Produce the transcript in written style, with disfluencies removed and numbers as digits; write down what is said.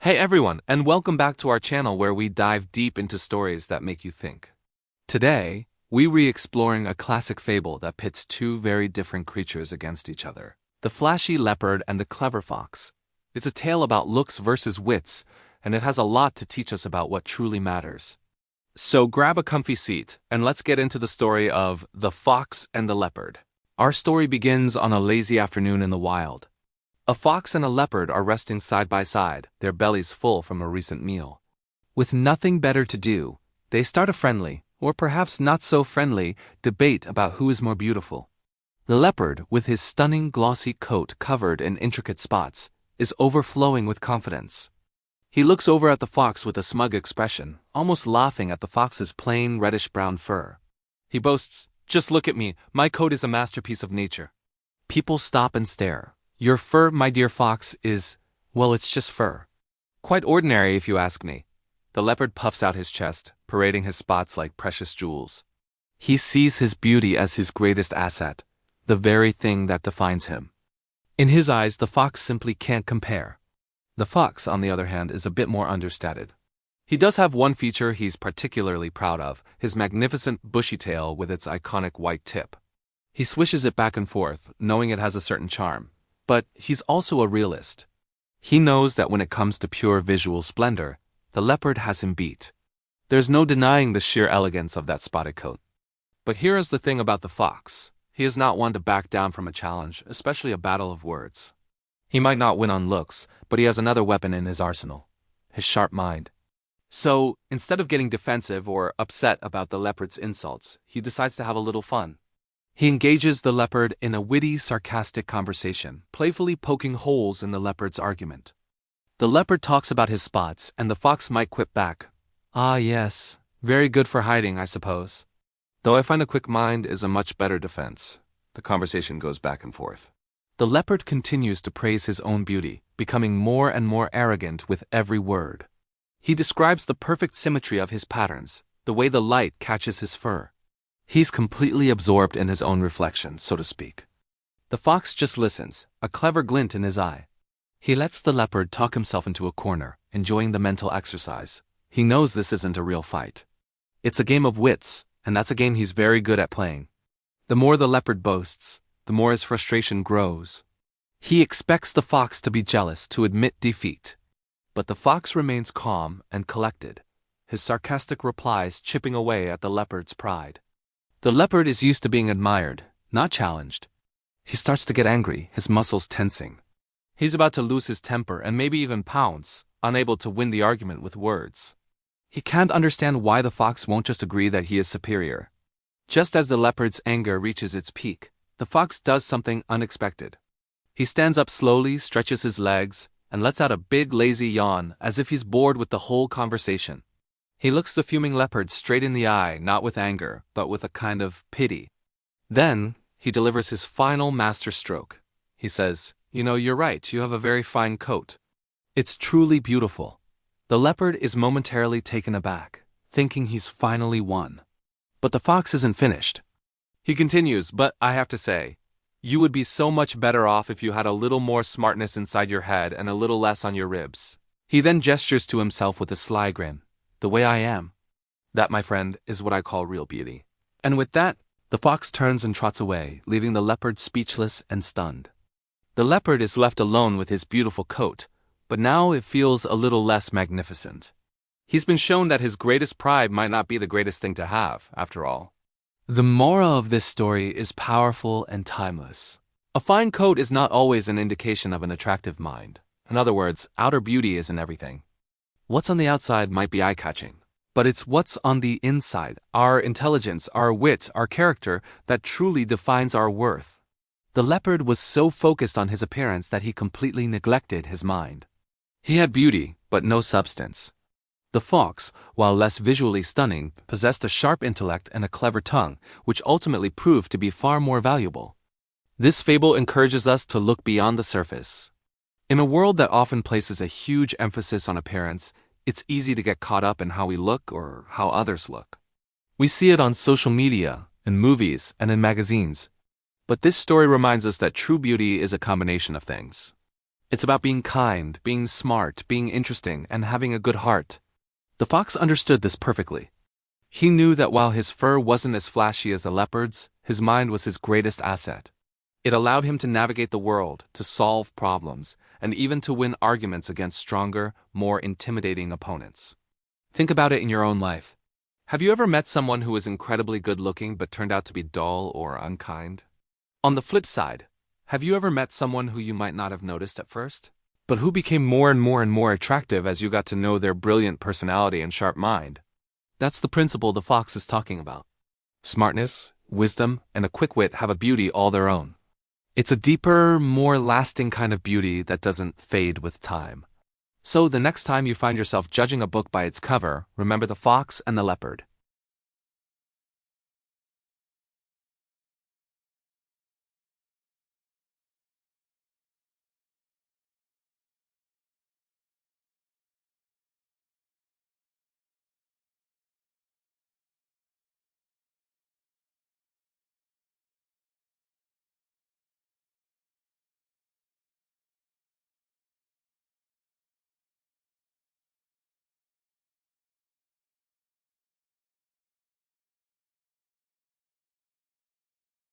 Hey everyone, and welcome back to our channel where we dive deep into stories that make you think. Today, we re-exploring a classic fable that pits two very different creatures against each other. The flashy leopard and the clever fox. It's a tale about looks versus wits, and it has a lot to teach us about what truly matters. So grab a comfy seat, and let's get into the story of The Fox and the Leopard. Our story begins on a lazy afternoon in the wild. A fox and a leopard are resting side by side, their bellies full from a recent meal. With nothing better to do, they start a friendly, or perhaps not so friendly, debate about who is more beautiful. The leopard, with his stunning glossy coat covered in intricate spots, is overflowing with confidence. He looks over at the fox with a smug expression, almost laughing at the fox's plain reddish-brown fur. He boasts, "Just look at me, my coat is a masterpiece of nature." People stop and stare. "Your fur, my dear fox, well, it's just fur. Quite ordinary if you ask me." The leopard puffs out his chest, parading his spots like precious jewels. He sees his beauty as his greatest asset, the very thing that defines him. In his eyes, the fox simply can't compare. The fox, on the other hand, is a bit more understated. He does have one feature he's particularly proud of, his magnificent bushy tail with its iconic white tip. He swishes it back and forth, knowing it has a certain charm. But he's also a realist. He knows that when it comes to pure visual splendor, the leopard has him beat. There's no denying the sheer elegance of that spotted coat. But here is the thing about the fox. He is not one to back down from a challenge, especially a battle of words. He might not win on looks, but he has another weapon in his arsenal, his sharp mind. So, instead of getting defensive or upset about the leopard's insults, he decides to have a little fun. He engages the leopard in a witty, sarcastic conversation, playfully poking holes in the leopard's argument. The leopard talks about his spots, and the fox might quip back. "Ah yes, very good for hiding, I suppose. Though I find a quick mind is a much better defense." The conversation goes back and forth. The leopard continues to praise his own beauty, becoming more and more arrogant with every word. He describes the perfect symmetry of his patterns, the way the light catches his fur. He's completely absorbed in his own reflection, so to speak. The fox just listens, a clever glint in his eye. He lets the leopard talk himself into a corner, enjoying the mental exercise. He knows this isn't a real fight. It's a game of wits, and that's a game he's very good at playing. The more the leopard boasts, the more his frustration grows. He expects the fox to be jealous, to admit defeat. But the fox remains calm and collected, his sarcastic replies chipping away at the leopard's pride. The leopard is used to being admired, not challenged. He starts to get angry, his muscles tensing. He's about to lose his temper and maybe even pounce, unable to win the argument with words. He can't understand why the fox won't just agree that he is superior. Just as the leopard's anger reaches its peak, the fox does something unexpected. He stands up slowly, stretches his legs, and lets out a big lazy yawn as if he's bored with the whole conversation. He looks the fuming leopard straight in the eye, not with anger, but with a kind of pity. Then, he delivers his final master stroke. He says, "You're right, you have a very fine coat. It's truly beautiful." The leopard is momentarily taken aback, thinking he's finally won. But the fox isn't finished. He continues, "But I have to say, you would be so much better off if you had a little more smartness inside your head and a little less on your ribs." He then gestures to himself with a sly grin. "The way I am. That, my friend, is what I call real beauty." And with that, the fox turns and trots away, leaving the leopard speechless and stunned. The leopard is left alone with his beautiful coat, but now it feels a little less magnificent. He's been shown that his greatest pride might not be the greatest thing to have, after all. The moral of this story is powerful and timeless. A fine coat is not always an indication of an attractive mind. In other words, outer beauty isn't everything. What's on the outside might be eye-catching, but it's what's on the inside, our intelligence, our wit, our character, that truly defines our worth. The leopard was so focused on his appearance that he completely neglected his mind. He had beauty, but no substance. The fox, while less visually stunning, possessed a sharp intellect and a clever tongue, which ultimately proved to be far more valuable. This fable encourages us to look beyond the surface. In a world that often places a huge emphasis on appearance, it's easy to get caught up in how we look or how others look. We see it on social media, in movies, and in magazines. But this story reminds us that true beauty is a combination of things. It's about being kind, being smart, being interesting, and having a good heart. The fox understood this perfectly. He knew that while his fur wasn't as flashy as the leopard's, his mind was his greatest asset. It allowed him to navigate the world, to solve problems, and even to win arguments against stronger, more intimidating opponents. Think about it in your own life. Have you ever met someone who was incredibly good-looking but turned out to be dull or unkind? On the flip side, have you ever met someone who you might not have noticed at first, but who became more and more attractive as you got to know their brilliant personality and sharp mind? That's the principle the fox is talking about. Smartness, wisdom, and a quick wit have a beauty all their own. It's a deeper, more lasting kind of beauty that doesn't fade with time. So the next time you find yourself judging a book by its cover, remember the fox and the leopard.